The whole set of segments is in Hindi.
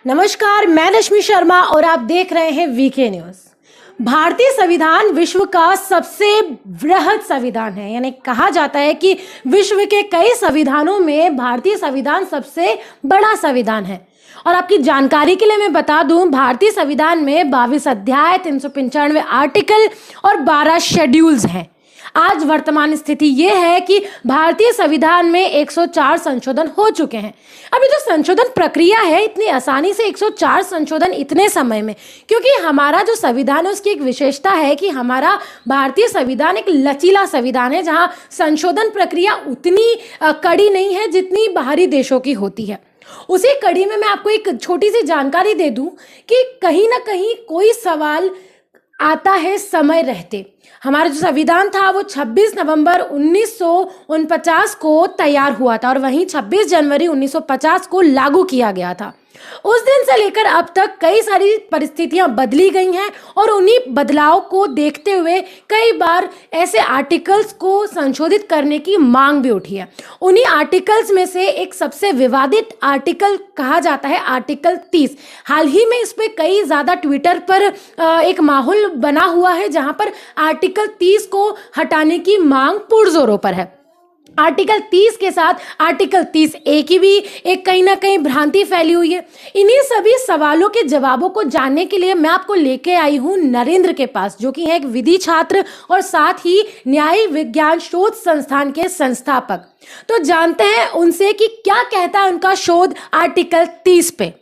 नमस्कार, मैं रश्मि शर्मा और आप देख रहे हैं वीके न्यूज। भारतीय संविधान विश्व का सबसे बृहद संविधान है। यानी कहा जाता है कि विश्व के कई संविधानों में भारतीय संविधान सबसे बड़ा संविधान है। और आपकी जानकारी के लिए मैं बता दूं, भारतीय संविधान में 22 अध्याय, 395 आर्टिकल और 12 शेड्यूल्स हैं। आज वर्तमान स्थिति ये है कि भारतीय संविधान में 104 संशोधन हो चुके हैं। अभी जो संशोधन प्रक्रिया है, इतनी आसानी से 104 संशोधन इतने समय में, क्योंकि हमारा जो संविधान है उसकी एक विशेषता है कि हमारा भारतीय संविधान एक लचीला संविधान है, जहां संशोधन प्रक्रिया उतनी कड़ी नहीं है जितनी बाहरी देशों की होती है। उसी कड़ी में मैं आपको एक छोटी सी जानकारी दे दूं कि कहीं ना कहीं कोई सवाल आता है समय रहते। हमारा जो संविधान था वो 26 नवंबर 1949 को तैयार हुआ था और वहीं 26 जनवरी 1950 को लागू किया गया था। उस दिन से लेकर अब तक कई सारी परिस्थितियां बदली गई हैं और उन्हीं बदलाव को देखते हुए कई बार ऐसे आर्टिकल्स को संशोधित करने की मांग भी उठी है। उन्हीं आर्टिकल्स में से एक सबसे विवादित आर्टिकल कहा जाता है आर्टिकल 30। हाल ही में इस पे कई ज़्यादा ट्विटर पर एक माहौल बना हुआ है, जहां पर आर्टिकल 30 को हटाने की मांग पुरजोरों पर है। आर्टिकल 30 के साथ आर्टिकल 30A की भी एक कहीं ना कहीं भ्रांति फैली हुई है। इन्हीं सभी सवालों के जवाबों को जानने के लिए मैं आपको लेके आई हूं नरेंद्र के पास, जो कि है एक विधि छात्र और साथ ही न्याय विज्ञान शोध संस्थान के संस्थापक। तो जानते हैं उनसे कि क्या कहता है उनका शोध आर्टिकल 30 पे।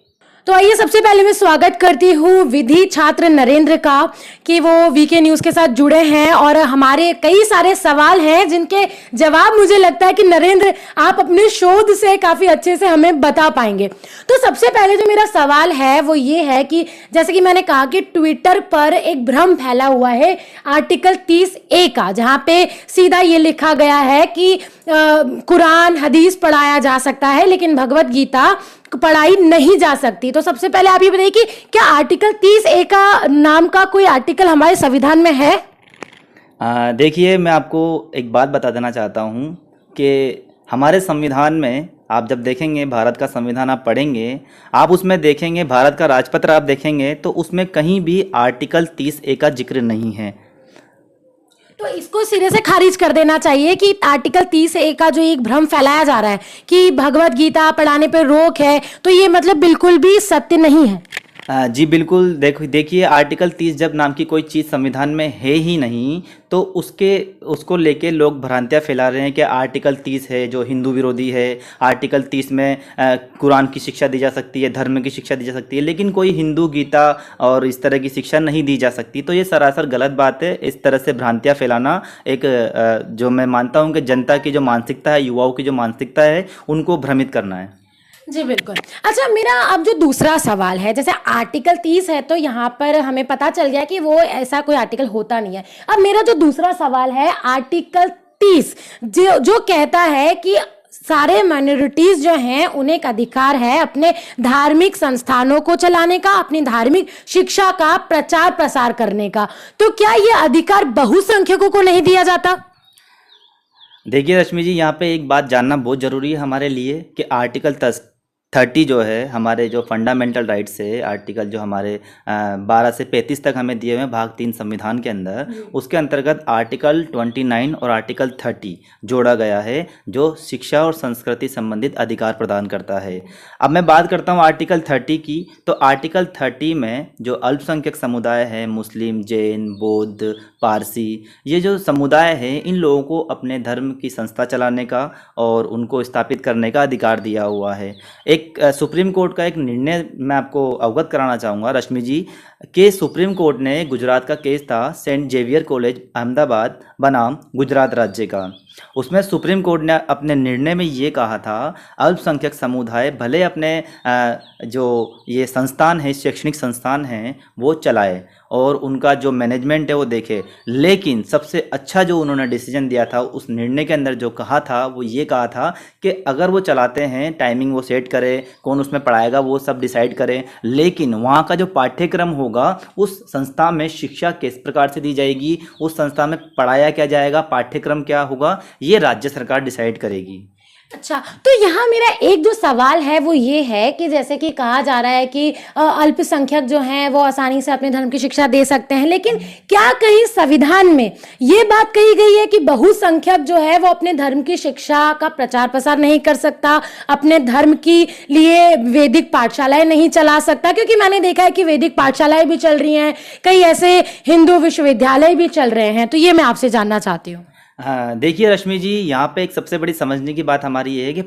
तो आइए, सबसे पहले मैं स्वागत करती हूँ विधि छात्र नरेंद्र का कि वो वीके न्यूज़ के साथ जुड़े हैं और हमारे कई सारे सवाल हैं जिनके जवाब मुझे लगता है कि नरेंद्र आप अपने शोध से काफ़ी अच्छे से हमें बता पाएंगे। तो सबसे पहले जो मेरा सवाल है वो ये है कि जैसे कि मैंने कहा कि ट्विटर पर एक भ्रम फैला हुआ है आर्टिकल 30A का, जहाँ पे सीधा ये लिखा गया है कि कुरान हदीस पढ़ाया जा सकता है लेकिन भगवत गीता पढ़ाई नहीं जा सकती। तो सबसे पहले आप ये बताइए कि क्या आर्टिकल 30A का नाम का कोई आर्टिकल हमारे संविधान में है? देखिए, मैं आपको एक बात बता देना चाहता हूँ कि हमारे संविधान में आप जब देखेंगे, भारत का संविधान आप पढ़ेंगे, आप उसमें देखेंगे, भारत का राजपत्र आप देखेंगे तो उसमें कहीं भी आर्टिकल 30A का जिक्र नहीं है। तो इसको सिरे से खारिज कर देना चाहिए कि आर्टिकल 30A का जो एक भ्रम फैलाया जा रहा है कि भगवत गीता पढ़ाने पर रोक है, तो ये मतलब बिल्कुल भी सत्य नहीं है। जी बिल्कुल। देखिए, आर्टिकल 30 जब नाम की कोई चीज़ संविधान में है ही नहीं तो उसको लेके लोग भ्रांतियाँ फैला रहे हैं कि आर्टिकल 30 है जो हिंदू विरोधी है। आर्टिकल 30 में कुरान की शिक्षा दी जा सकती है, धर्म की शिक्षा दी जा सकती है, लेकिन कोई हिंदू गीता और इस तरह की शिक्षा नहीं दी जा सकती। तो ये सरासर गलत बात है। इस तरह से भ्रांतियाँ फैलाना एक जो मैं मानता हूँ कि जनता की जो मानसिकता है, युवाओं की जो मानसिकता है, उनको भ्रमित करना है। जी बिल्कुल। अच्छा, मेरा अब जो दूसरा सवाल है, जैसे आर्टिकल 30 है तो यहाँ पर हमें पता चल गया कि वो ऐसा कोई आर्टिकल होता नहीं है। अब मेरा जो दूसरा सवाल है आर्टिकल 30 जो कहता है कि सारे माइनॉरिटीज जो हैं उन्हें एक अधिकार है अपने धार्मिक संस्थानों को चलाने का, अपनी धार्मिक शिक्षा का प्रचार प्रसार करने का। तो क्या ये अधिकार बहुसंख्यकों को नहीं दिया जाता? देखिए रश्मि जी, यहाँ पे एक बात जानना बहुत ज़रूरी है हमारे लिए कि आर्टिकल 30 जो है हमारे जो फंडामेंटल राइट्स है, आर्टिकल जो हमारे 12 से 35 तक हमें दिए हुए हैं भाग 3 संविधान के अंदर, उसके अंतर्गत आर्टिकल 29 और आर्टिकल 30 जोड़ा गया है जो शिक्षा और संस्कृति संबंधित अधिकार प्रदान करता है। अब मैं बात करता हूँ आर्टिकल 30 की। तो आर्टिकल 30 में जो अल्पसंख्यक समुदाय है, मुस्लिम, जैन, बौद्ध, पारसी, ये जो समुदाय है, इन लोगों को अपने धर्म की संस्था चलाने का और उनको स्थापित करने का अधिकार दिया हुआ है। एक सुप्रीम कोर्ट का एक निर्णय मैं आपको अवगत कराना चाहूँगा रश्मि जी कि सुप्रीम कोर्ट ने, गुजरात का केस था सेंट जेवियर कॉलेज अहमदाबाद बनाम गुजरात राज्य का, उसमें सुप्रीम कोर्ट ने अपने निर्णय में ये कहा था अल्पसंख्यक समुदाय भले अपने जो ये संस्थान है, शैक्षणिक संस्थान हैं, वो चलाए और उनका जो मैनेजमेंट है वो देखे, लेकिन सबसे अच्छा जो उन्होंने डिसीजन दिया था उस निर्णय के अंदर जो कहा था वो ये कहा था कि अगर वो चलाते हैं, टाइमिंग वो सेट करे, कौन उसमें पढ़ाएगा वो सब डिसाइड करें, लेकिन वहाँ का जो पाठ्यक्रम होगा उस संस्था में शिक्षा किस प्रकार से दी जाएगी, उस संस्था में पढ़ाया क्या जाएगा, पाठ्यक्रम क्या होगा, ये राज्य सरकार डिसाइड करेगी। अच्छा, तो यहाँ मेरा एक जो सवाल है वो ये है कि जैसे कि कहा जा रहा है कि अल्पसंख्यक जो हैं वो आसानी से अपने धर्म की शिक्षा दे सकते हैं, लेकिन क्या कहीं संविधान में ये बात कही गई है कि बहुसंख्यक जो है वो अपने धर्म की शिक्षा का प्रचार प्रसार नहीं कर सकता, अपने धर्म की लिए वैदिक पाठशालाएं नहीं चला सकता? क्योंकि मैंने देखा है कि वैदिक पाठशालाएं भी चल रही हैं, कई ऐसे हिंदू विश्वविद्यालय भी चल रहे हैं, तो ये मैं आपसे जानना चाहती हूँ। हाँ, देखिए रश्मि जी, यहाँ पे एक सबसे बड़ी समझने की बात हमारी ये है कि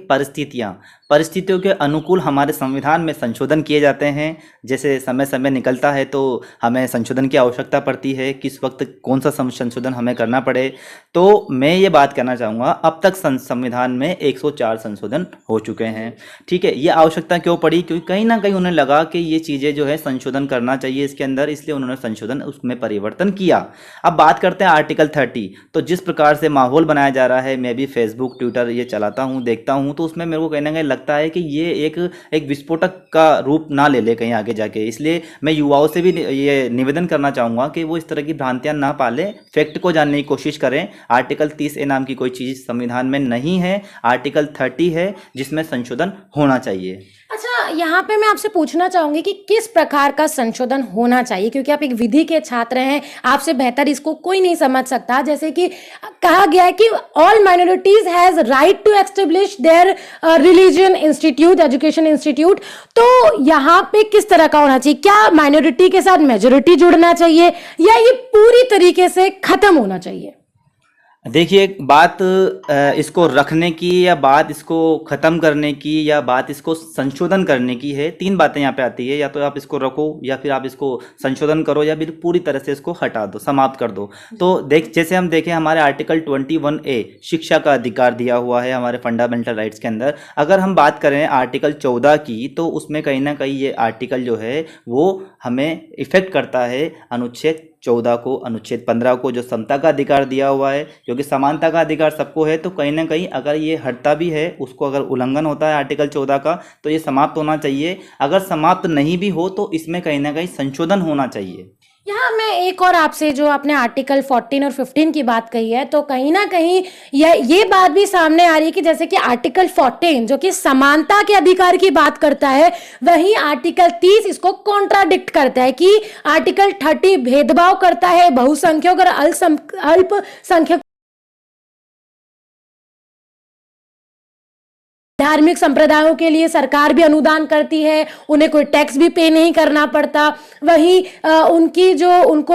परिस्थितियों के अनुकूल हमारे संविधान में संशोधन किए जाते हैं। जैसे समय समय निकलता है तो हमें संशोधन की आवश्यकता पड़ती है, किस वक्त कौन सा संशोधन हमें करना पड़े। तो मैं ये बात कहना चाहूँगा, अब तक संविधान में 104 संशोधन हो चुके हैं। ठीक है, ये आवश्यकता क्यों पड़ी? क्योंकि कहीं ना कहीं उन्हें लगा कि ये चीज़ें जो है संशोधन करना चाहिए इसके अंदर, इसलिए उन्होंने संशोधन उसमें परिवर्तन किया। अब बात करते हैं आर्टिकल 30। तो जिस प्रकार से माहौल बनाया जा रहा है, मैं भी फेसबुक ट्विटर ये चलाता हूँ, देखता हूँ, तो उसमें मेरे को कहीं ना कहीं लगता है कि ये एक विस्फोटक का रूप ना ले ले कहीं आगे जाके। इसलिए मैं युवाओं से भी ये निवेदन करना चाहूँगा कि वो इस तरह की भ्रांतियाँ ना पालें, फैक्ट को जानने की कोशिश करें। आर्टिकल 30A नाम की कोई चीज़ संविधान में नहीं है, आर्टिकल 30 है जिसमें संशोधन होना चाहिए। अच्छा, यहाँ पे मैं आपसे पूछना चाहूंगी कि किस प्रकार का संशोधन होना चाहिए, क्योंकि आप एक विधि के छात्र हैं, आपसे बेहतर इसको कोई नहीं समझ सकता। जैसे कि कहा गया है कि all minorities has right to establish their religion institute, education institute. तो यहाँ पे किस तरह का होना चाहिए? क्या माइनॉरिटी के साथ मेजोरिटी जुड़ना चाहिए या ये पूरी तरीके से खत्म होना चाहिए? देखिए, बात इसको रखने की या बात इसको ख़त्म करने की या बात इसको संशोधन करने की है। तीन बातें यहाँ पे आती है, या तो आप इसको रखो या फिर आप इसको संशोधन करो या फिर पूरी तरह से इसको हटा दो, समाप्त कर दो। तो जैसे हम देखें, हमारे आर्टिकल 21A शिक्षा का अधिकार दिया हुआ है हमारे फंडामेंटल राइट्स के अंदर। अगर हम बात करें आर्टिकल 14 की, तो उसमें कहीं ना कहीं ये आर्टिकल जो है वो हमें इफेक्ट करता है अनुच्छेद 14 को, अनुच्छेद 15 को, जो समता का अधिकार दिया हुआ है। क्योंकि समानता का अधिकार सबको है, तो कहीं ना कहीं अगर ये हटता भी है, उसको अगर उल्लंघन होता है आर्टिकल 14 का, तो ये समाप्त होना चाहिए। अगर समाप्त नहीं भी हो तो इसमें कहीं ना कहीं संशोधन होना चाहिए। यहाँ मैं एक और आपसे, जो आपने आर्टिकल 14 और 15 की बात कही है, तो कहीं ना कहीं ये बात भी सामने आ रही है कि जैसे कि आर्टिकल 14 जो कि समानता के अधिकार की बात करता है, वहीं आर्टिकल 30 इसको कॉन्ट्राडिक्ट करता है कि आर्टिकल 30 भेदभाव करता है बहुसंख्यक और अल्पसंख्यक धार्मिक संप्रदायों के लिए सरकार भी अनुदान करती है, उन्हें कोई टैक्स भी पे नहीं करना पड़ता। वहीं उनकी जो उनको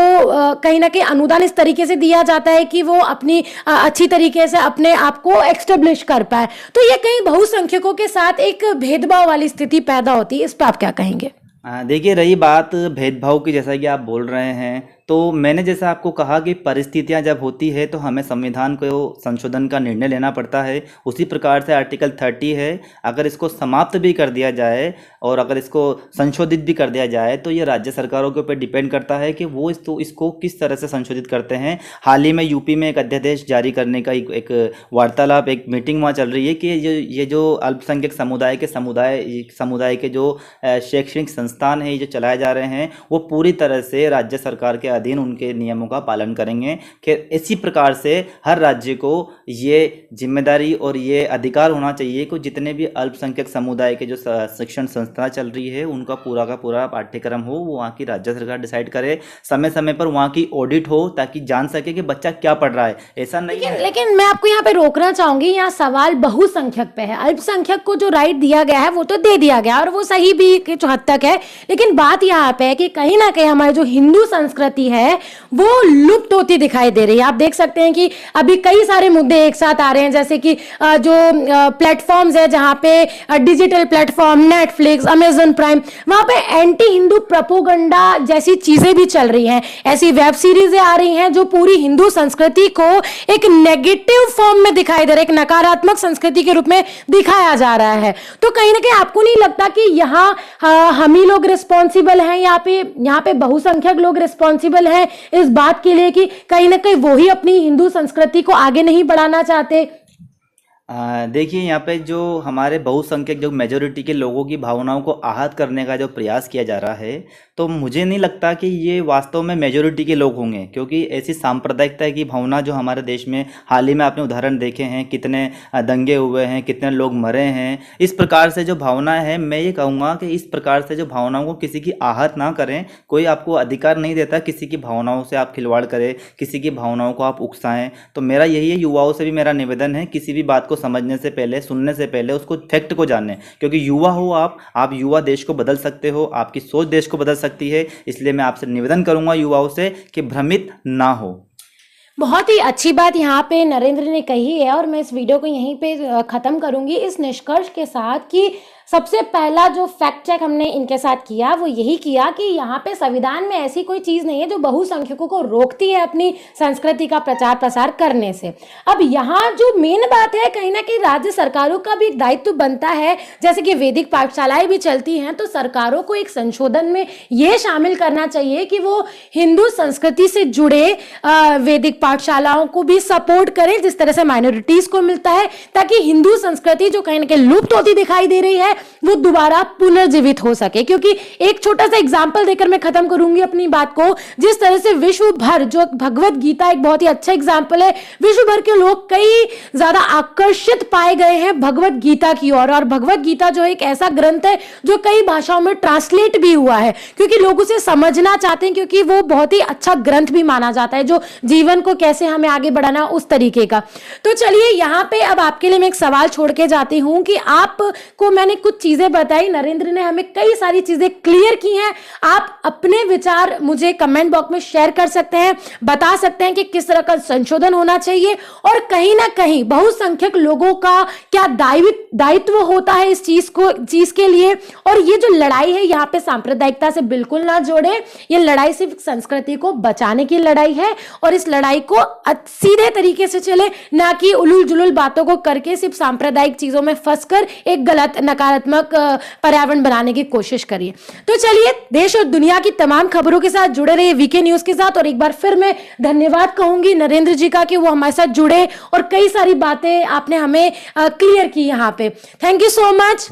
कहीं ना कहीं अनुदान इस तरीके से दिया जाता है कि वो अपनी अच्छी तरीके से अपने आप को एक्स्टेब्लिश कर पाए। तो ये कहीं बहुसंख्यकों के साथ एक भेदभाव वाली स्थिति पैदा होती है, इस पर आप क्या कहेंगे? देखिए, रही बात भेदभाव की, जैसा कि आप बोल रहे हैं, तो मैंने जैसा आपको कहा कि परिस्थितियां जब होती है तो हमें संविधान को संशोधन का निर्णय लेना पड़ता है। उसी प्रकार से आर्टिकल 30 है, अगर इसको समाप्त भी कर दिया जाए और अगर इसको संशोधित भी कर दिया जाए तो ये राज्य सरकारों के ऊपर डिपेंड करता है कि वो इसको किस तरह से संशोधित करते हैं। हाल ही में यूपी में एक अध्यादेश जारी करने का एक वार्तालाप, एक मीटिंग वहाँ चल रही है कि ये जो अल्पसंख्यक समुदाय के जो शैक्षणिक संस्थान है, ये जो चलाए जा रहे हैं, वो पूरी तरह से राज्य सरकार के अधीन उनके नियमों का पालन करेंगे। कि इसी प्रकार से हर राज्य को ये जिम्मेदारी और ये अधिकार होना चाहिए कि जितने भी अल्पसंख्यक समुदाय के जो शिक्षण संस्था चल रही है, उनका पूरा का पूरा पाठ्यक्रम हो, वो वहाँ की राज्य सरकार डिसाइड करे, समय समय पर वहाँ की ऑडिट हो, ताकि जान सके कि बच्चा क्या पढ़ रहा है। ऐसा नहीं है। लेकिन मैं आपको यहाँ पे रोकना चाहूंगी, यहाँ सवाल बहुसंख्यक पे है। अल्पसंख्यक को जो राइट दिया गया है वो तो दे दिया गया और वो सही भी कुछ हद तक है, लेकिन बात यहाँ पे है कि कहीं ना कहीं हमारी जो हिंदू संस्कृति है वो लुप्त होती दिखाई दे रही है। आप देख सकते हैं कि अभी कई सारे मुद्दे एक साथ आ रहे हैं, जैसे कि जो प्लेटफॉर्म्स है, जहां पे digital platform, Netflix, Amazon prime, वहां पे एंटी हिंदू प्रोपोगंडा जैसी चीजें भी चल रही हैं। ऐसी वेब सीरीजें आ रही हैं जो पूरी हिंदू संस्कृति को एक नेगेटिव फॉर्म में दिखाई दे रहा है, एक नकारात्मक संस्कृति के रूप में दिखाया जा रहा है। तो कहीं ना कहीं आपको नहीं लगता कि यहाँ हम ही लोग रिस्पॉन्सिबल हैं, यहाँ पे बहुसंख्यक लोग रिस्पॉन्सिबल है इस बात के लिए कि कहीं ना कहीं वो ही अपनी हिंदू संस्कृति को आगे नहीं बढ़ाना चाहते? देखिए यहाँ पे जो हमारे बहुसंख्यक जो मेजोरिटी के लोगों की भावनाओं को आहत करने का जो प्रयास किया जा रहा है, तो मुझे नहीं लगता कि ये वास्तव में मेजोरिटी के लोग होंगे, क्योंकि ऐसी सांप्रदायिकता की भावना जो हमारे देश में हाल ही में आपने उदाहरण देखे हैं, कितने दंगे हुए हैं, कितने लोग मरे हैं। इस प्रकार से जो भावना है, मैं ये कहूँगा कि इस प्रकार से जो भावनाओं को किसी की आहत ना करें। कोई आपको अधिकार नहीं देता किसी की भावनाओं से आप खिलवाड़ करें, किसी की भावनाओं को आप उकसाएं। तो मेरा यही है, युवाओं से भी मेरा निवेदन है, किसी भी बात को समझने से पहले, सुनने से पहले उसको फैक्ट को जानें, क्योंकि युवा हो आप युवा देश को बदल सकते हो, आपकी सोच देश को बदल सकती है। इसलिए मैं आपसे निवेदन करूंगा युवाओं से कि भ्रमित ना हो। बहुत ही अच्छी बात यहाँ पे नरेंद्र ने कही है और मैं इस वीडियो को यहीं पे ख़त्म करूँगी इस निष्कर्ष के साथ कि सबसे पहला जो फैक्ट चेक हमने इनके साथ किया वो यही किया कि यहाँ पे संविधान में ऐसी कोई चीज़ नहीं है जो बहुसंख्यकों को रोकती है अपनी संस्कृति का प्रचार प्रसार करने से। अब यहाँ जो मेन बात है, कहीं ना कहीं राज्य सरकारों का भी एक दायित्व बनता है, जैसे कि वैदिक पाठशालाएं भी चलती हैं, तो सरकारों को एक संशोधन में ये शामिल करना चाहिए कि वो हिंदू संस्कृति से जुड़े वैदिक पाठशालाओं को भी सपोर्ट करें, जिस तरह से माइनॉरिटीज को मिलता है, ताकि हिंदू संस्कृति जो कहीं ना कहीं लुप्त होती दिखाई दे रही है वो दोबारा पुनर्जीवित हो सके। क्योंकि एक छोटा सा एग्जांपल देकर मैं खत्म करूंगी अपनी बात को, जिस तरह से विश्व भर, जो भगवत गीता एक बहुत ही अच्छा एग्जांपल है, विश्व भर के लोग कई ज्यादा आकर्षित पाए गए हैं भगवत गीता की ओर। और भगवत गीता जो एक ऐसा ग्रंथ है जो कई भाषाओं में ट्रांसलेट भी हुआ है, क्योंकि लोग उसे समझना चाहते हैं, क्योंकि वो बहुत ही अच्छा ग्रंथ भी माना जाता है जो जीवन को कैसे हमें आगे बढ़ाना उस तरीके का। तो चलिए यहाँ पे अब आपके लिए मैं एक सवाल छोड़ के जाती हूँ कि आपको मैंने कुछ चीजें बताई, नरेंद्र ने हमें कई सारी चीजें क्लियर की हैं। आप अपने विचार मुझे कमेंट बॉक्स में शेयर कर सकते हैं, बता सकते हैं कि किस तरह का संशोधन होना चाहिए और कहीं ना कहीं बहुसंख्यक लोगों का क्या दायित्व होता है इस चीज के लिए। और ये जो लड़ाई है यहाँ पे सांप्रदायिकता से बिल्कुल ना जोड़े, ये लड़ाई सिर्फ संस्कृति को बचाने की लड़ाई है और इस लड़ाई को सीधे तरीके से चले, ना कि उलूल जुलूल बातों को करके सिर्फ सांप्रदायिक चीजों में फंसकर एक गलत नकारात्मक पर्यावरण बनाने की कोशिश करिए। तो चलिए, देश और दुनिया की तमाम खबरों के साथ जुड़े रहिए वीके न्यूज के साथ। और एक बार फिर मैं धन्यवाद कहूंगी नरेंद्र जी का कि वो हमारे साथ जुड़े और कई सारी बातें आपने हमें क्लियर की यहाँ पे। Thank you so much.